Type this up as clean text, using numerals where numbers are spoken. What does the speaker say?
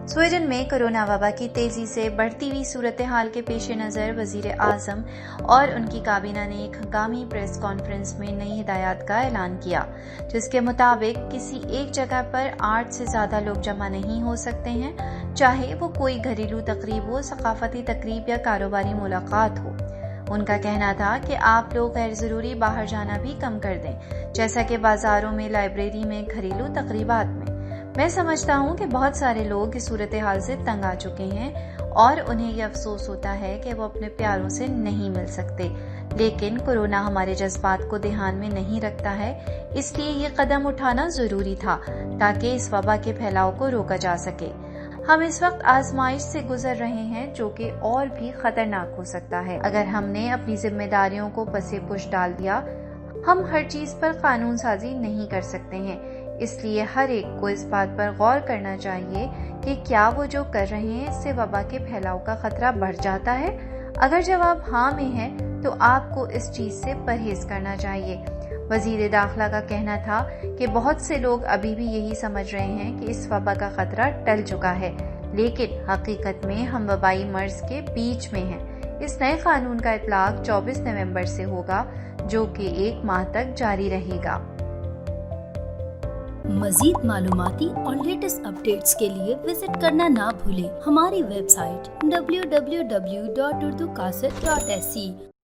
Sweden में corona वबा की तेजी से बढ़ती हुई सूरत हाल के पेश नज़र वजीर आज़म और उनकी काबीना ने एक हंगामी प्रेस कॉन्फ्रेंस में नई हिदायत का ऐलान किया, जिसके मुताबिक किसी एक जगह पर 8 से ज़्यादा लोग जमा नहीं हो सकते हैं, चाहे वो कोई घरेलू तकरीब हो, सकाफती तकरीब या कारोबारी मुलाकात हो। उनका कहना था कि आप लोग गैर ज़रूरी बाहर जाना भी कम कर दें, जैसा कि बाज़ारों में, लाइब्रेरी में, घरेलू तकरीबात में। मैं समझता हूँ कि बहुत सारे लोग इस सूरत हाल से तंग आ चुके हैं और उन्हें ये अफसोस होता है कि वो अपने प्यारों से नहीं मिल सकते, लेकिन कोरोना हमारे जज्बात को ध्यान में नहीं रखता है, इसलिए ये कदम उठाना ज़रूरी था ताकि इस वबा के फैलाव को रोका जा सके। हम इस वक्त आजमाइश से गुजर रहे हैं जो कि और भी खतरनाक हो सकता है। अगर हमने अपनी जिम्मेदारियों को पसे पुश डाल दिया, हम हर चीज पर कानून साजी नहीं कर सकते हैं, इसलिए हर एक को इस बात पर गौर करना चाहिए कि क्या वो जो कर रहे हैं इससे वबा के फैलाव का खतरा बढ़ जाता है। अगर जवाब हाँ में है तो आपको इस चीज से परहेज करना चाहिए। वजीर दाखिला का कहना था कि बहुत से लोग अभी भी यही समझ रहे हैं कि इस वबा का खतरा टल चुका है, लेकिन हकीकत में हम वबाई मर्ज के बीच में हैं। इस नए कानून का इतलाक 24 नवंबर से होगा, जो कि 1 माह तक जारी रहेगा। मजीद मालूमाती और लेटेस्ट अपडेट्स के लिए विजिट करना ना भूलें हमारी वेबसाइट www.urdukaset.se।